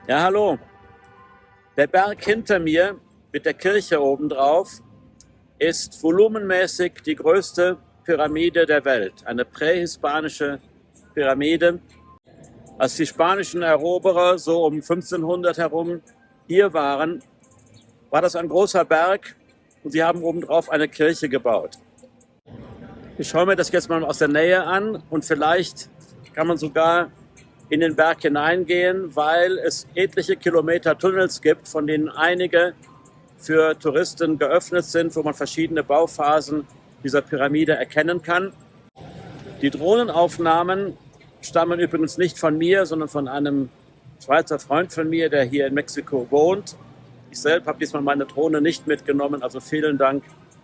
Ja, hallo. Der Berg hinter mir mit der Kirche obendrauf ist volumenmäßig die größte Pyramide der Welt. Eine prähispanische Pyramide. Als die spanischen Eroberer so um 1500 herum hier waren, war das ein großer Berg und sie haben obendrauf eine Kirche gebaut. Ich schaue mir das jetzt mal aus der Nähe an und vielleicht kann man sogar in den Berg hineingehen, weil es etliche Kilometer Tunnels gibt, von denen einige für Touristen geöffnet sind, wo man verschiedene Bauphasen dieser Pyramide erkennen kann. Die Drohnenaufnahmen stammen übrigens nicht von mir, sondern von einem Schweizer Freund von mir, der hier in Mexiko wohnt. Ich selbst habe diesmal meine Drohne nicht mitgenommen, also vielen Dank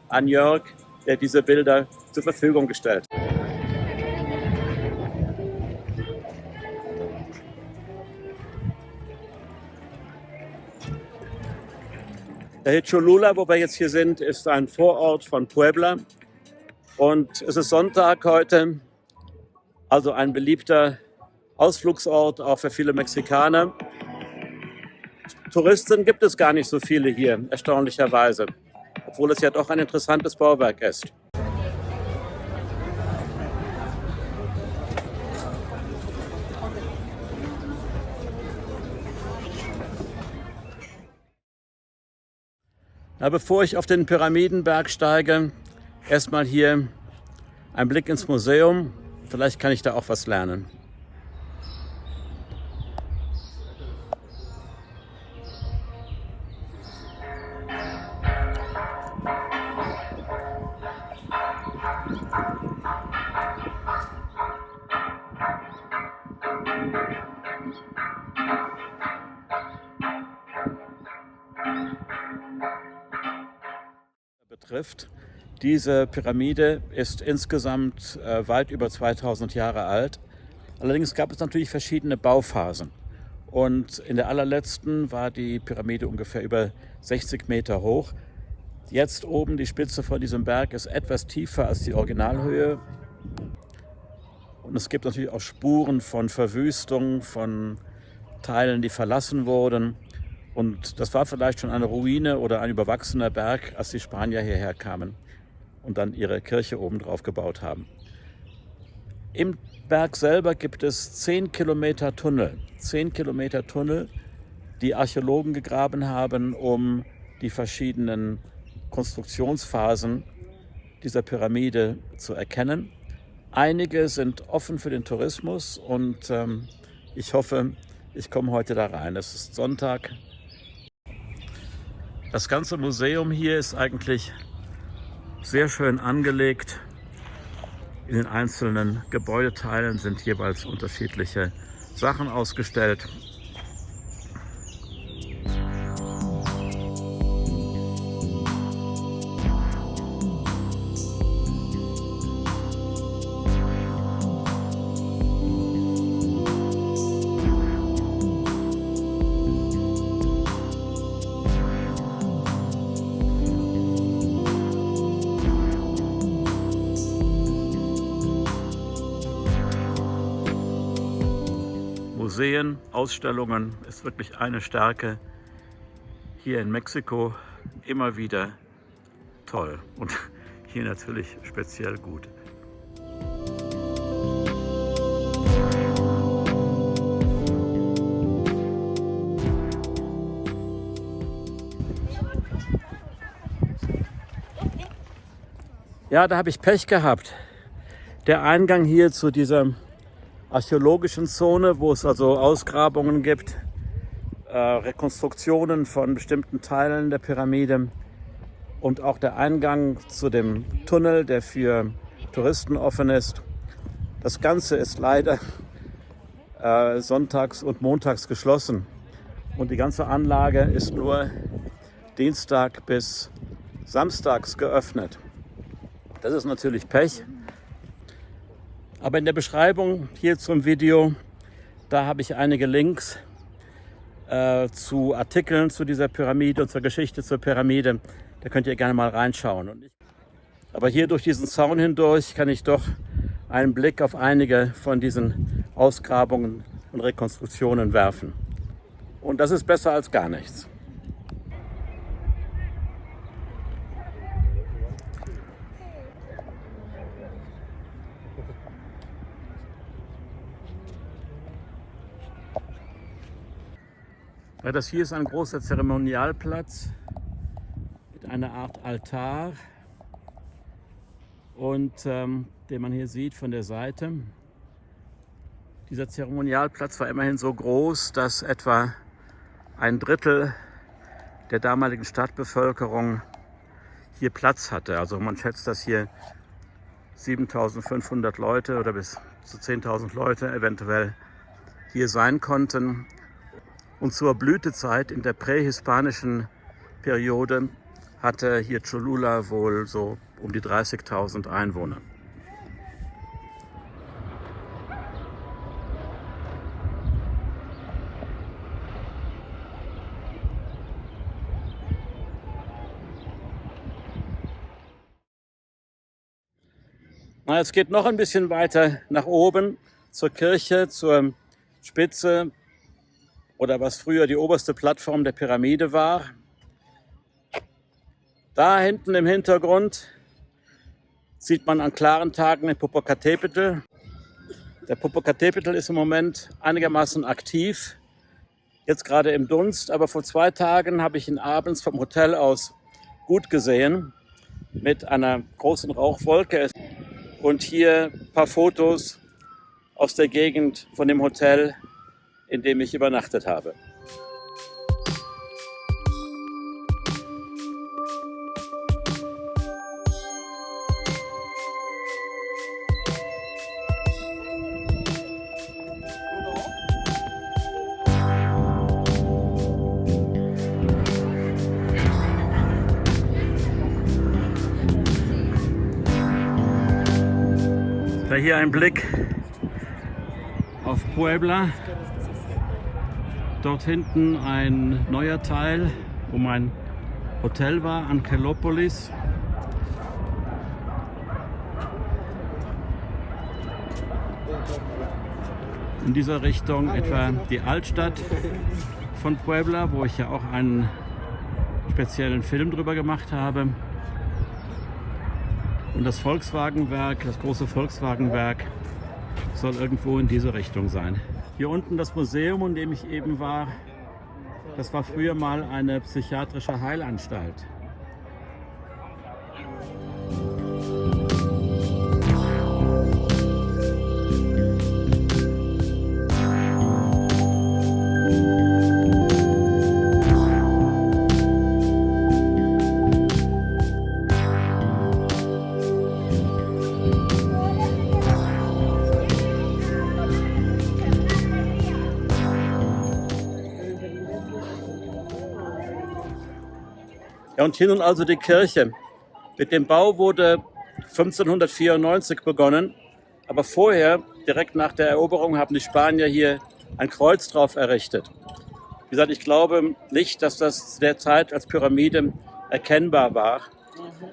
an Jörg, der diese Bilder zur Verfügung gestellt hat. Der Cholula, wo wir jetzt hier sind, ist ein Vorort von Puebla und es ist Sonntag heute, also ein beliebter Ausflugsort auch für viele Mexikaner. Touristen gibt es gar nicht so viele hier, erstaunlicherweise, obwohl es ja doch ein interessantes Bauwerk ist. Na, bevor ich auf den Pyramidenberg steige, erstmal hier ein Blick ins Museum. Vielleicht kann ich da auch was lernen. Betrifft. Diese Pyramide ist insgesamt weit über 2000 Jahre alt. Allerdings gab es natürlich verschiedene Bauphasen. Und in der allerletzten war die Pyramide ungefähr über 60 Meter hoch. Jetzt oben die Spitze von diesem Berg ist etwas tiefer als die Originalhöhe. Und es gibt natürlich auch Spuren von Verwüstung, von Teilen, die verlassen wurden. Und das war vielleicht schon eine Ruine oder ein überwachsener Berg, als die Spanier hierher kamen und dann ihre Kirche oben drauf gebaut haben. Im Berg selber gibt es 10 Kilometer Tunnel. 10 Kilometer Tunnel, die Archäologen gegraben haben, um die verschiedenen Konstruktionsphasen dieser Pyramide zu erkennen. Einige sind offen für den Tourismus und ich hoffe, ich komme heute da rein. Es ist Sonntag. Das ganze Museum hier ist eigentlich sehr schön angelegt. In den einzelnen Gebäudeteilen sind jeweils unterschiedliche Sachen ausgestellt. Museen, Ausstellungen ist wirklich eine Stärke hier in Mexiko. Immer wieder toll und hier natürlich speziell gut. Ja, da habe ich Pech gehabt. Der Eingang hier zu dieser archäologischen Zone, wo es also Ausgrabungen gibt, Rekonstruktionen von bestimmten Teilen der Pyramide und auch der Eingang zu dem Tunnel, der für Touristen offen ist. Das Ganze ist leider sonntags und montags geschlossen und die ganze Anlage ist nur Dienstag bis samstags geöffnet. Das ist natürlich Pech. Aber in der Beschreibung hier zum Video, da habe ich einige Links zu Artikeln zu dieser Pyramide und zur Geschichte zur Pyramide. Da könnt ihr gerne mal reinschauen. Aber hier durch diesen Zaun hindurch kann ich doch einen Blick auf einige von diesen Ausgrabungen und Rekonstruktionen werfen. Und das ist besser als gar nichts. Ja, das hier ist ein großer Zeremonialplatz mit einer Art Altar und den man hier sieht von der Seite. Dieser Zeremonialplatz war immerhin so groß, dass etwa ein Drittel der damaligen Stadtbevölkerung hier Platz hatte. Also man schätzt, dass hier 7.500 Leute oder bis zu 10.000 Leute eventuell hier sein konnten. Und zur Blütezeit in der prähispanischen Periode hatte hier Cholula wohl so um die 30.000 Einwohner. Na, es geht noch ein bisschen weiter nach oben zur Kirche, zur Spitze oder was früher die oberste Plattform der Pyramide war. Da hinten im Hintergrund sieht man an klaren Tagen den Popocatépetl. Der Popocatépetl ist im Moment einigermaßen aktiv, jetzt gerade im Dunst, aber vor 2 Tagen habe ich ihn abends vom Hotel aus gut gesehen mit einer großen Rauchwolke. Und hier ein paar Fotos aus der Gegend von dem Hotel, in dem ich übernachtet habe. Da hier ein Blick auf Puebla. Dort hinten ein neuer Teil, wo mein Hotel war, Angelópolis. In dieser Richtung etwa die Altstadt von Puebla, wo ich ja auch einen speziellen Film drüber gemacht habe. Und das Volkswagenwerk, das große Volkswagenwerk, soll irgendwo in diese Richtung sein. Hier unten das Museum, in dem ich eben war, das war früher mal eine psychiatrische Heilanstalt. Ja, und hier nun also die Kirche. Mit dem Bau wurde 1594 begonnen, aber vorher, direkt nach der Eroberung, haben die Spanier hier ein Kreuz drauf errichtet. Wie gesagt, ich glaube nicht, dass das zu der Zeit als Pyramide erkennbar war.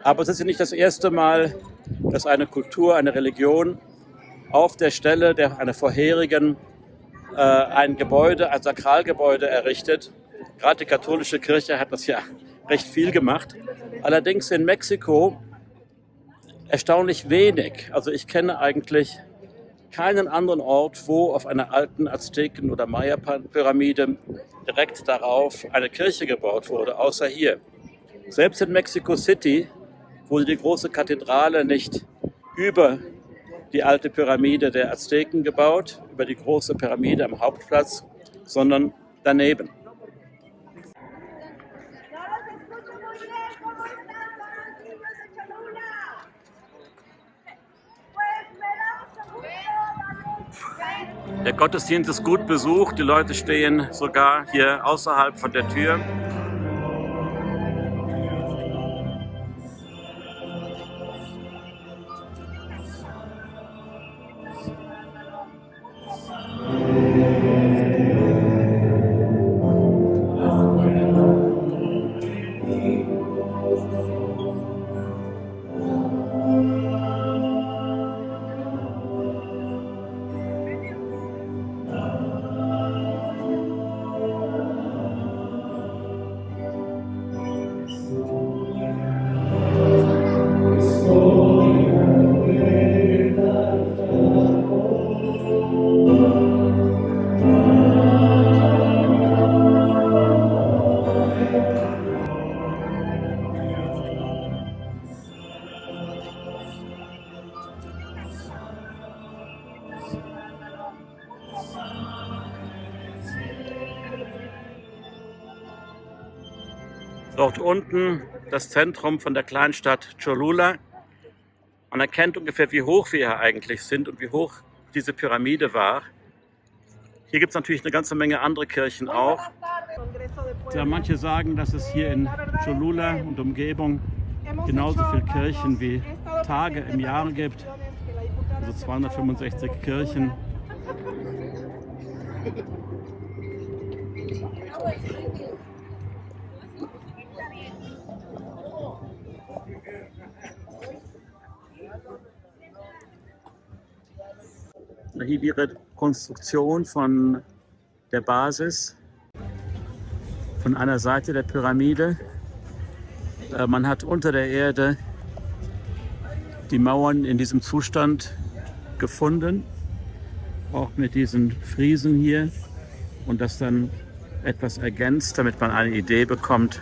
Aber es ist ja nicht das erste Mal, dass eine Kultur, eine Religion auf der Stelle einer vorherigen ein Gebäude, ein Sakralgebäude errichtet. Gerade die katholische Kirche hat das ja recht viel gemacht. Allerdings in Mexiko erstaunlich wenig. Also ich kenne eigentlich keinen anderen Ort, wo auf einer alten Azteken- oder Maya-Pyramide direkt darauf eine Kirche gebaut wurde, außer hier. Selbst in Mexico City wurde die große Kathedrale nicht über die alte Pyramide der Azteken gebaut, über die große Pyramide am Hauptplatz, sondern daneben. Der Gottesdienst ist gut besucht, die Leute stehen sogar hier außerhalb von der Tür. Dort unten das Zentrum von der Kleinstadt Cholula. Man erkennt ungefähr, wie hoch wir hier eigentlich sind und wie hoch diese Pyramide war. Hier gibt es natürlich eine ganze Menge andere Kirchen auch. Ja, manche sagen, dass es hier in Cholula und Umgebung genauso viele Kirchen wie Tage im Jahr gibt. Also 265 Kirchen. Hier die Rekonstruktion von der Basis, von einer Seite der Pyramide. Man hat unter der Erde die Mauern in diesem Zustand gefunden, auch mit diesen Friesen hier, und das dann etwas ergänzt, damit man eine Idee bekommt,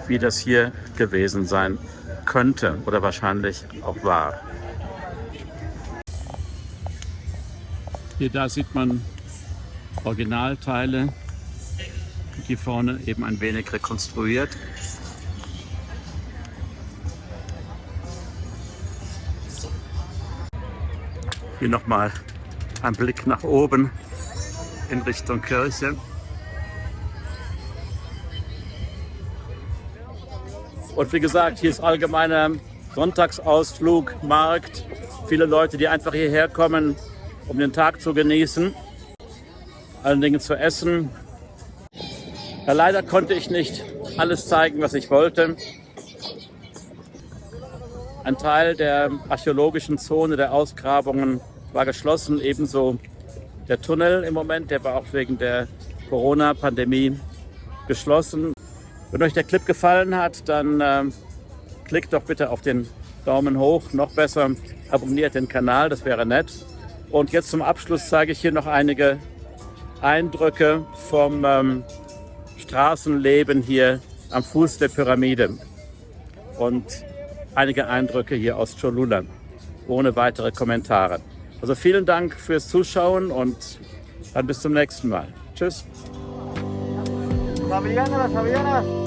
wie das hier gewesen sein könnte oder wahrscheinlich auch war. Hier da sieht man Originalteile, die vorne eben ein wenig rekonstruiert. Hier nochmal ein Blick nach oben in Richtung Kirche. Und wie gesagt, hier ist allgemeiner Sonntagsausflug, Markt. Viele Leute, die einfach hierher kommen, um den Tag zu genießen, allen Dingen zu essen. Ja, leider konnte ich nicht alles zeigen, was ich wollte. Ein Teil der archäologischen Zone der Ausgrabungen war geschlossen, ebenso der Tunnel im Moment, der war auch wegen der Corona-Pandemie geschlossen. Wenn euch der Clip gefallen hat, dann klickt doch bitte auf den Daumen hoch, noch besser abonniert den Kanal, das wäre nett. Und jetzt zum Abschluss zeige ich hier noch einige Eindrücke vom Straßenleben hier am Fuß der Pyramide und einige Eindrücke hier aus Cholula, ohne weitere Kommentare. Also vielen Dank fürs Zuschauen und dann bis zum nächsten Mal. Tschüss. Fabiana, las Fabianas.